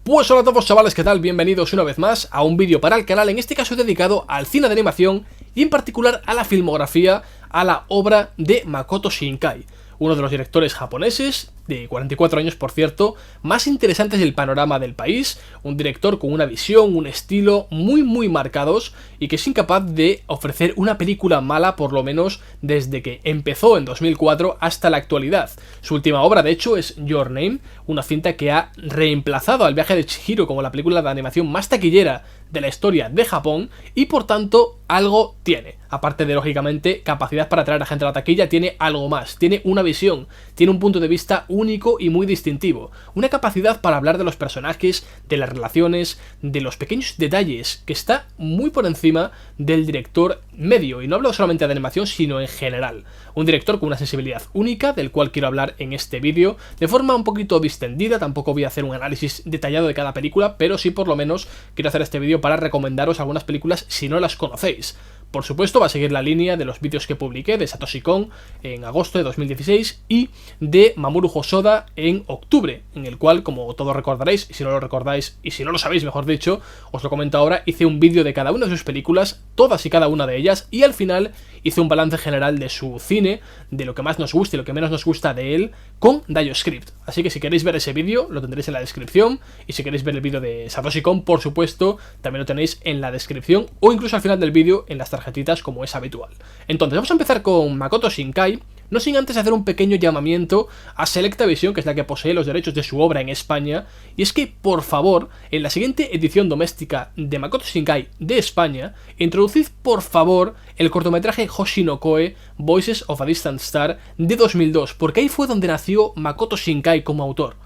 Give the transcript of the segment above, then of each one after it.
Pues hola a todos chavales, ¿qué tal? Bienvenidos una vez más a un vídeo para el canal, en este caso dedicado al cine de animación y en particular a la filmografía, a la obra de Makoto Shinkai, uno de los directores japoneses, de 44 años por cierto, más interesantes del panorama del país, un director con una visión, un estilo muy marcados y que es incapaz de ofrecer una película mala por lo menos desde que empezó en 2004 hasta la actualidad. Su última obra de hecho es Your Name, una cinta que ha reemplazado al Viaje de Chihiro como la película de animación más taquillera de la historia de Japón y por tanto algo tiene. Aparte de lógicamente capacidad para atraer a gente a la taquilla, tiene algo más, tiene una visión, tiene un punto de vista único y muy distintivo, una capacidad para hablar de los personajes, de las relaciones, de los pequeños detalles, que está muy por encima del director medio, y no hablo solamente de animación sino en general. Un director con una sensibilidad única, del cual quiero hablar en este vídeo, de forma un poquito distendida, tampoco voy a hacer un análisis detallado de cada película, pero sí por lo menos quiero hacer este vídeo para recomendaros algunas películas si no las conocéis. Por supuesto va a seguir la línea de los vídeos que publiqué de Satoshi Kon en agosto de 2016 y de Mamoru Hosoda en octubre, en el cual, como todos recordaréis, y si no lo recordáis, y si no lo sabéis mejor dicho, os lo comento ahora, hice un vídeo de cada una de sus películas, todas y cada una de ellas, y al final hice un balance general de su cine, de lo que más nos gusta y lo que menos nos gusta de él, con DioScript. Así que si queréis ver ese vídeo, lo tendréis en la descripción, y si queréis ver el vídeo de Satoshi Kon, por supuesto, también lo tenéis en la descripción, o incluso al final del vídeo en las tarjetitas como es habitual. Entonces vamos a empezar con Makoto Shinkai, no sin antes hacer un pequeño llamamiento a Selecta Visión, que es la que posee los derechos de su obra en España, y es que, por favor, en la siguiente edición doméstica de Makoto Shinkai de España, introducid, por favor, el cortometraje Hoshi no Koe, Voices of a Distant Star, de 2002, porque ahí fue donde nació Makoto Shinkai como autor.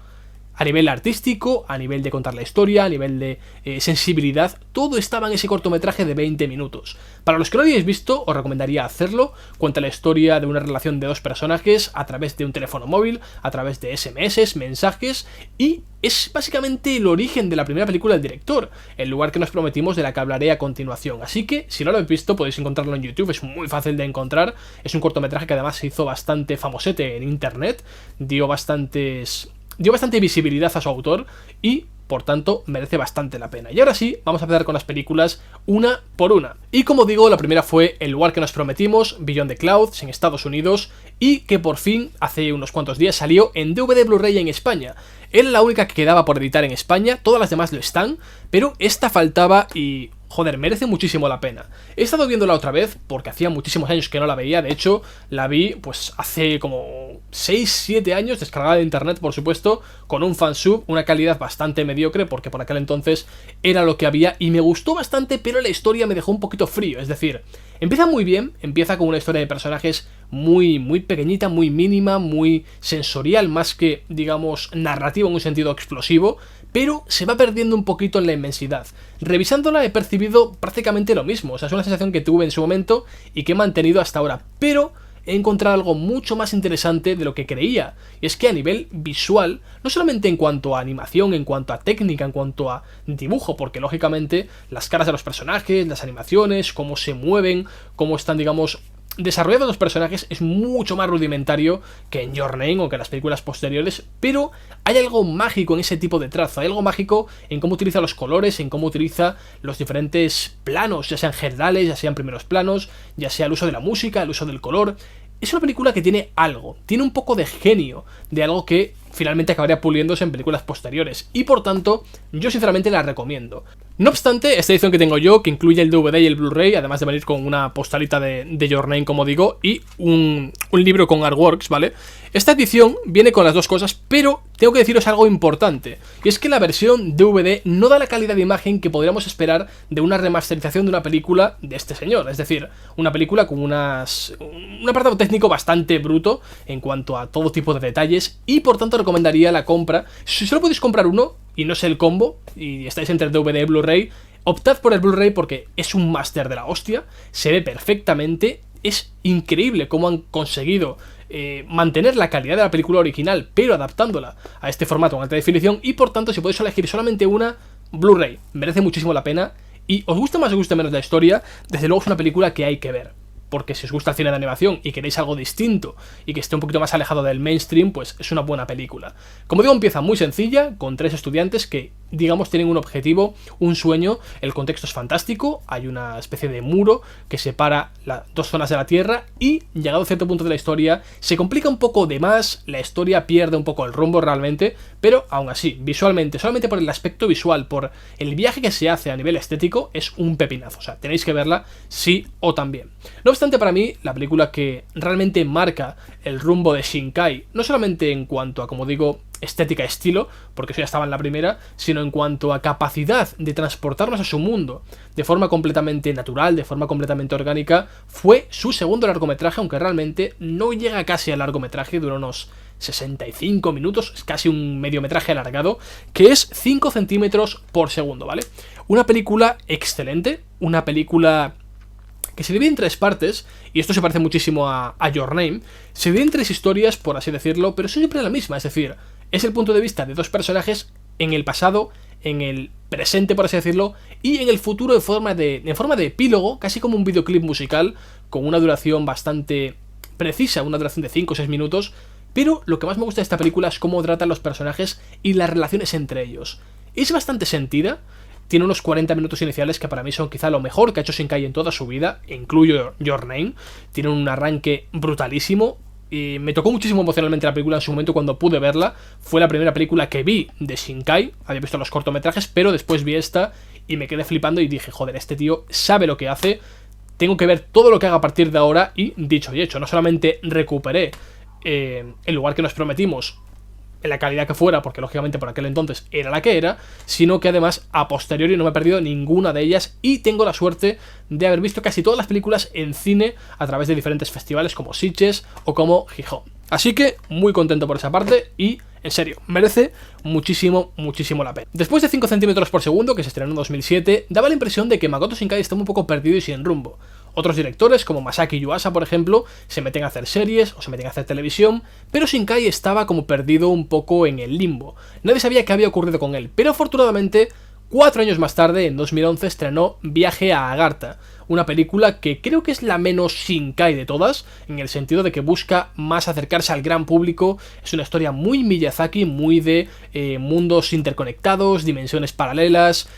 A nivel artístico, a nivel de contar la historia, a nivel de sensibilidad, todo estaba en ese cortometraje de 20 minutos. Para los que no lo hayáis visto, os recomendaría hacerlo. Cuenta la historia de una relación de dos personajes a través de un teléfono móvil, a través de SMS, mensajes, y es básicamente el origen de la primera película del director, el lugar que nos prometimos de la que hablaré a continuación. Así que, si no lo habéis visto, podéis encontrarlo en YouTube, es muy fácil de encontrar. Es un cortometraje que además se hizo bastante famosete en internet, dio bastante visibilidad a su autor y, por tanto, merece bastante la pena. Y ahora sí, vamos a empezar con las películas una por una. Y como digo, la primera fue El lugar que nos prometimos, Beyond the Clouds, en Estados Unidos, y que por fin, hace unos cuantos días, salió en DVD Blu-ray en España. Era la única que quedaba por editar en España, todas las demás lo están, pero esta faltaba y... joder, merece muchísimo la pena. He estado viéndola otra vez porque hacía muchísimos años que no la veía. De hecho, la vi pues hace como 6-7 años, descargada de internet por supuesto, con un fansub, una calidad bastante mediocre porque por aquel entonces era lo que había y me gustó bastante, pero la historia me dejó un poquito frío. Es decir, empieza muy bien, empieza con una historia de personajes muy pequeñita, muy mínima, muy sensorial, más que, digamos, narrativa en un sentido explosivo, pero se va perdiendo un poquito en la inmensidad. Revisándola he percibido prácticamente lo mismo, o sea, es una sensación que tuve en su momento y que he mantenido hasta ahora, pero he encontrado algo mucho más interesante de lo que creía, y es que a nivel visual, no solamente en cuanto a animación, en cuanto a técnica, en cuanto a dibujo, porque lógicamente las caras de los personajes, las animaciones, cómo se mueven, cómo están, digamos, desarrollados los personajes es mucho más rudimentario que en Your Name o que en las películas posteriores, pero hay algo mágico en ese tipo de trazo, hay algo mágico en cómo utiliza los colores, en cómo utiliza los diferentes planos, ya sean generales, ya sean primeros planos, ya sea el uso de la música, el uso del color. Es una película que tiene algo, tiene un poco de genio, de algo que finalmente acabaría puliéndose en películas posteriores, y por tanto, yo sinceramente la recomiendo. No obstante, esta edición que tengo yo, que incluye el DVD y el Blu-ray, además de venir con una postalita de Your Name, como digo, y un libro con artworks, ¿vale? Esta edición viene con las dos cosas, pero tengo que deciros algo importante, y es que la versión DVD no da la calidad de imagen que podríamos esperar de una remasterización de una película de este señor, es decir, una película con un apartado técnico bastante bruto en cuanto a todo tipo de detalles, y por tanto recomendaría la compra. Si solo podéis comprar uno y no sé el combo y estáis entre DVD y Blu-ray, optad por el Blu-ray porque es un máster de la hostia, se ve perfectamente, es increíble cómo han conseguido mantener la calidad de la película original pero adaptándola a este formato en alta definición, y por tanto si podéis elegir solamente una, Blu-ray, merece muchísimo la pena, y os gusta más o os gusta menos la historia, desde luego es una película que hay que ver. porque si os gusta el cine de animación y queréis algo distinto y que esté un poquito más alejado del mainstream, pues es una buena película. Como digo, empieza muy sencilla, con tres estudiantes que digamos, tienen un objetivo, un sueño. El contexto es fantástico, hay una especie de muro que separa las dos zonas de la Tierra y, llegado a cierto punto de la historia, se complica un poco de más, la historia pierde un poco el rumbo realmente, pero aún así, visualmente, solamente por el aspecto visual, por el viaje que se hace a nivel estético, es un pepinazo. O sea, tenéis que verla sí o también. No obstante, para mí, la película que realmente marca el rumbo de Shinkai, no solamente en cuanto a, como digo, estética, estilo, porque eso ya estaba en la primera, sino en cuanto a capacidad de transportarnos a su mundo de forma completamente natural, de forma completamente orgánica, fue su segundo largometraje, aunque realmente no llega casi al largometraje, dura unos 65 minutos, es casi un mediometraje alargado, que es 5 centímetros por segundo, ¿vale? Una película excelente, una película que se divide en 3 partes, y esto se parece muchísimo a Your Name. Se divide en 3 historias, por así decirlo, pero son siempre la misma, es decir, es el punto de vista de 2 personajes en el pasado, en el presente, por así decirlo, y en el futuro en forma de epílogo, casi como un videoclip musical, con una duración bastante precisa, una duración de 5 o 6 minutos, pero lo que más me gusta de esta película es cómo tratan los personajes y las relaciones entre ellos. Es bastante sentida. Tiene unos 40 minutos iniciales que para mí son quizá lo mejor que ha hecho Shinkai en toda su vida, incluyo Your Name. Tiene un arranque brutalísimo y me tocó muchísimo emocionalmente la película en su momento cuando pude verla. Fue la primera película que vi de Shinkai, había visto los cortometrajes, pero después vi esta y me quedé flipando y dije, joder, este tío sabe lo que hace, tengo que ver todo lo que haga a partir de ahora. Y dicho y hecho, no solamente recuperé el lugar que nos prometimos en la calidad que fuera, porque lógicamente por aquel entonces era la que era, sino que además a posteriori no me he perdido ninguna de ellas y tengo la suerte de haber visto casi todas las películas en cine a través de diferentes festivales como Sitges o como Gijón. Así que muy contento por esa parte y, en serio, merece muchísimo, muchísimo la pena. Después de 5 centímetros por segundo, que se estrenó en 2007, daba la impresión de que Makoto Shinkai estaba un poco perdido y sin rumbo. Otros directores, como Masaki Yuasa, por ejemplo, se meten a hacer series o se meten a hacer televisión, pero Shinkai estaba como perdido un poco en el limbo. Nadie sabía qué había ocurrido con él, pero afortunadamente, 4 años más tarde, en 2011, estrenó Viaje a Agartha, una película que creo que es la menos Shinkai de todas, en el sentido de que busca más acercarse al gran público. Es una historia muy Miyazaki, muy de mundos interconectados, dimensiones paralelas,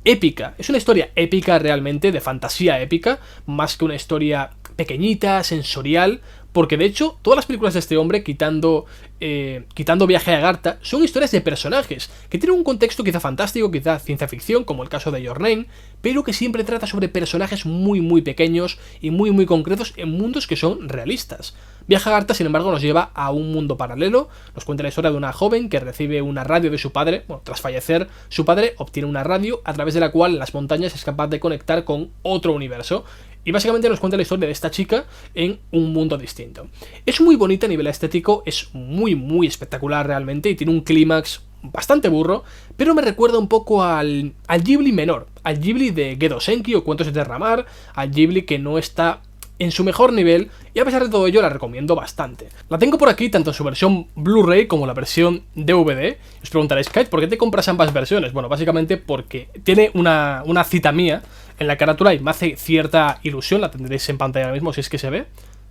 épica. Es una historia épica realmente, de fantasía épica, más que una historia pequeñita, sensorial, porque de hecho todas las películas de este hombre, quitando Viaje a Agartha, son historias de personajes que tienen un contexto quizá fantástico, quizá ciencia ficción, como el caso de Your Name, pero que siempre trata sobre personajes muy muy pequeños y muy muy concretos en mundos que son realistas. Viaje a Agartha, sin embargo, nos lleva a un mundo paralelo, nos cuenta la historia de una joven que recibe una radio de su padre. Bueno, tras fallecer su padre, obtiene una radio a través de la cual en las montañas es capaz de conectar con otro universo. Y básicamente nos cuenta la historia de esta chica en un mundo distinto. Es muy bonita a nivel estético, es muy muy espectacular realmente y tiene un clímax bastante burro, pero me recuerda un poco al Ghibli menor, al Ghibli de Gedo Senki o Cuentos de Terramar, al Ghibli que no está en su mejor nivel, y a pesar de todo ello la recomiendo bastante. La tengo por aquí tanto en su versión Blu-ray como la versión DVD. Os preguntaréis, Kite, ¿por qué te compras ambas versiones? Bueno, básicamente porque tiene una cita mía en la carátula y me hace cierta ilusión. La tendréis en pantalla ahora mismo si es que se ve.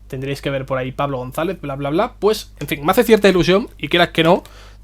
Tendréis que ver por ahí Pablo González, bla bla bla. Pues, en fin, me hace cierta ilusión, y quieras que no,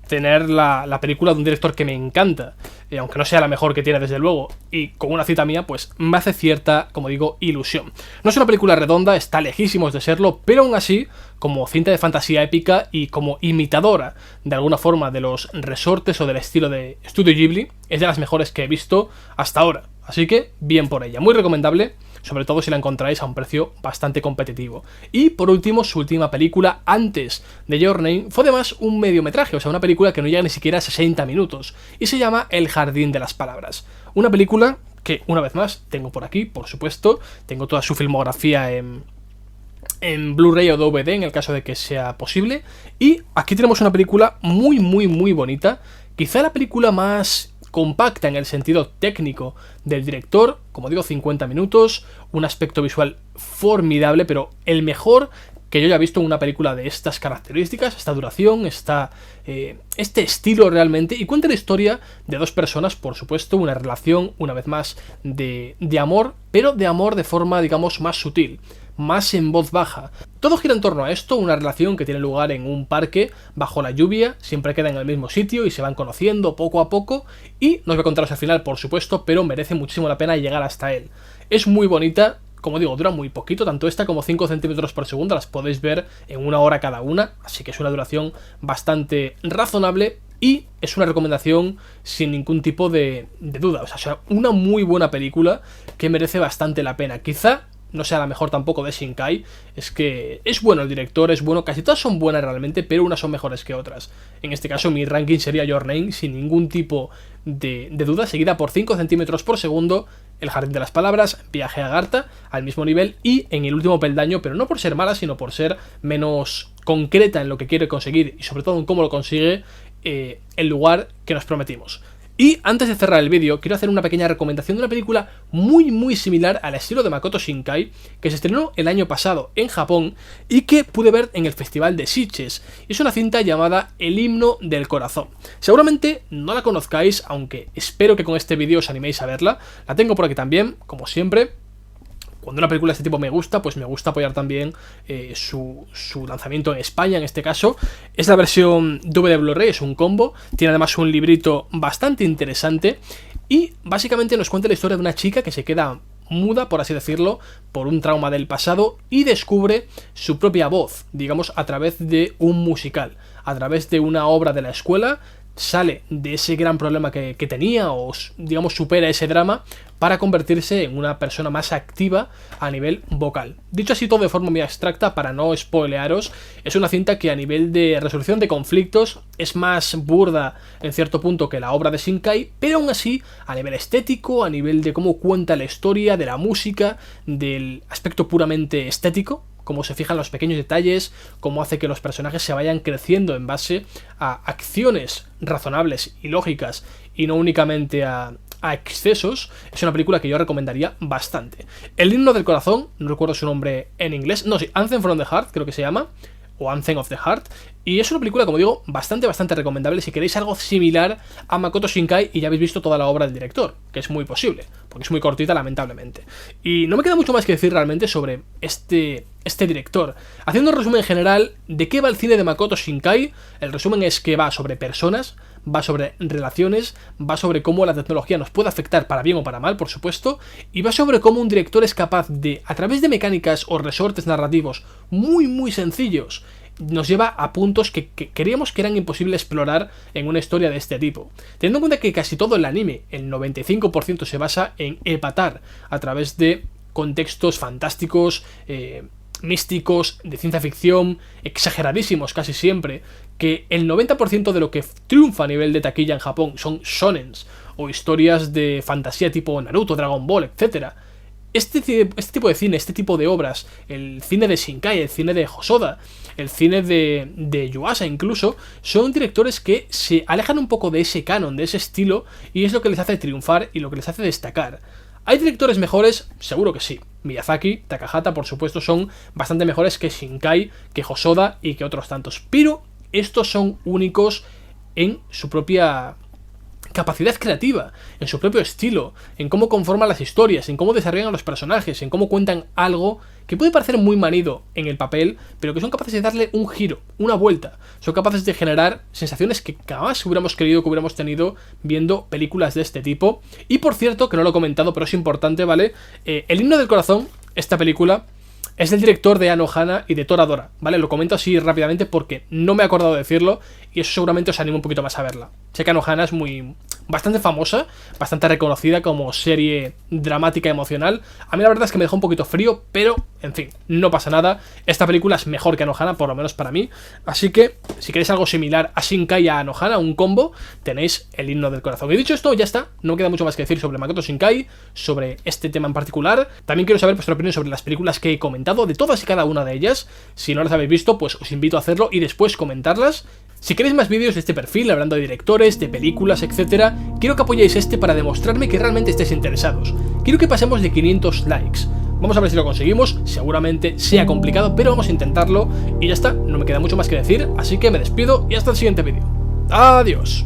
tener la película de un director que me encanta, aunque no sea la mejor que tiene desde luego, y con una cita mía, pues me hace cierta, como digo, ilusión. No es una película redonda, está lejísimos de serlo, pero aún así, como cinta de fantasía épica y como imitadora de alguna forma de los resortes o del estilo de Studio Ghibli, es de las mejores que he visto hasta ahora. Así que, bien por ella, muy recomendable, sobre todo si la encontráis a un precio bastante competitivo. Y por último, su última película antes de Your Name fue además un mediometraje, o sea, una película que no llega ni siquiera a 60 minutos, y se llama El Jardín de las Palabras. Una película que, una vez más, tengo por aquí, por supuesto, tengo toda su filmografía en Blu-ray o DVD en el caso de que sea posible, y aquí tenemos una película muy muy muy bonita, quizá la película más compacta en el sentido técnico del director, como digo, 50 minutos, un aspecto visual formidable, pero el mejor que yo haya visto en una película de estas características, esta duración, este estilo realmente, y cuenta la historia de 2 personas, por supuesto, una relación, una vez más, de amor, pero de amor de forma, digamos, más sutil. más en voz baja. Todo gira en torno a esto, una relación que tiene lugar en un parque bajo la lluvia, siempre quedan en el mismo sitio y se van conociendo poco a poco, y no os voy a contaros al final, por supuesto, pero merece muchísimo la pena llegar hasta él. Es muy bonita. Como digo, dura muy poquito, tanto esta como 5 centímetros por segundo las podéis ver en 1 hora cada una, así que es una duración bastante razonable y es una recomendación sin ningún tipo de duda. O sea, una muy buena película que merece bastante la pena. Quizá no sea la mejor tampoco de Shinkai, es que es bueno el director, es bueno, casi todas son buenas realmente, pero unas son mejores que otras. En este caso mi ranking sería Your Name sin ningún tipo de duda, seguida por 5 centímetros por segundo, El Jardín de las Palabras, Viaje a Agartha, al mismo nivel, y en el último peldaño, pero no por ser mala, sino por ser menos concreta en lo que quiere conseguir y sobre todo en cómo lo consigue, el lugar que nos prometimos. Y antes de cerrar el vídeo, quiero hacer una pequeña recomendación de una película muy similar al estilo de Makoto Shinkai, que se estrenó el año pasado en Japón y que pude ver en el Festival de Sitges. Es una cinta llamada El Himno del Corazón. Seguramente no la conozcáis, aunque espero que con este vídeo os animéis a verla. La tengo por aquí también, como siempre. Cuando una película de este tipo me gusta, pues me gusta apoyar también su lanzamiento en España, en este caso. Es la versión DVD Blu-ray, es un combo. Tiene además un librito bastante interesante. Y básicamente nos cuenta la historia de una chica que se queda muda, por así decirlo, por un trauma del pasado y descubre su propia voz, digamos, a través de un musical, a través de una obra de la escuela. Sale de ese gran problema que tenía o, digamos, supera ese drama para convertirse en una persona más activa a nivel vocal. Dicho así todo de forma muy abstracta, para no spoilearos, es una cinta que a nivel de resolución de conflictos es más burda en cierto punto que la obra de Shinkai, pero aún así a nivel estético, a nivel de cómo cuenta la historia, de la música, del aspecto puramente estético, cómo se fijan los pequeños detalles, cómo hace que los personajes se vayan creciendo en base a acciones razonables y lógicas y no únicamente a excesos. Es una película que yo recomendaría bastante. El Himno del Corazón, no recuerdo su nombre en inglés, no, sí, Anthem from the Heart creo que se llama, o Anthem of the Heart, y es una película, como digo, bastante recomendable si queréis algo similar a Makoto Shinkai y ya habéis visto toda la obra del director, que es muy posible, porque es muy cortita lamentablemente. Y no me queda mucho más que decir realmente sobre este director. Haciendo un resumen general de qué va el cine de Makoto Shinkai, el resumen es que va sobre personas, va sobre relaciones, va sobre cómo la tecnología nos puede afectar para bien o para mal, por supuesto, y va sobre cómo un director es capaz de, a través de mecánicas o resortes narrativos muy sencillos, nos lleva a puntos que creíamos que eran imposibles explorar en una historia de este tipo. Teniendo en cuenta que casi todo el anime, el 95% se basa en epatar a través de contextos fantásticos, místicos, de ciencia ficción, exageradísimos casi siempre, que el 90% de lo que triunfa a nivel de taquilla en Japón son shonens o historias de fantasía tipo Naruto, Dragon Ball, etc. Este tipo de cine, este tipo de obras, el cine de Shinkai, el cine de Hosoda, el cine de Yuasa incluso, son directores que se alejan un poco de ese canon, de ese estilo, y es lo que les hace triunfar y lo que les hace destacar. ¿Hay directores mejores? Seguro que sí. Miyazaki, Takahata, por supuesto, son bastante mejores que Shinkai, que Hosoda y que otros tantos. Pero estos son únicos en su propia capacidad creativa, en su propio estilo, en cómo conforman las historias, en cómo desarrollan a los personajes, en cómo cuentan algo que puede parecer muy manido en el papel, pero que son capaces de darle un giro, una vuelta. Son capaces de generar sensaciones que jamás hubiéramos creído que hubiéramos tenido viendo películas de este tipo. Y por cierto, que no lo he comentado, pero es importante, ¿vale? El Himno del Corazón, esta película, es del director de Anohana y de Toradora, ¿vale? Lo comento así rápidamente porque no me he acordado de decirlo y eso seguramente os anima un poquito más a verla. Sé que Anohana es bastante famosa, bastante reconocida como serie dramática emocional. A mí la verdad es que me dejó un poquito frío, pero, en fin, no pasa nada. Esta película es mejor que Anohana, por lo menos para mí. Así que, si queréis algo similar a Shinkai y a Anohana, un combo, tenéis El Himno del Corazón. Y dicho esto, ya está. No queda mucho más que decir sobre Makoto Shinkai, sobre este tema en particular. También quiero saber vuestra opinión sobre las películas que he comentado, de todas y cada una de ellas. Si no las habéis visto, pues os invito a hacerlo y después comentarlas. Si queréis más vídeos de este perfil, hablando de directores, de películas, etc., quiero que apoyéis este para demostrarme que realmente estáis interesados. Quiero que pasemos de 500 likes. Vamos a ver si lo conseguimos, seguramente sea complicado, pero vamos a intentarlo. Y ya está, no me queda mucho más que decir, así que me despido y hasta el siguiente vídeo. ¡Adiós!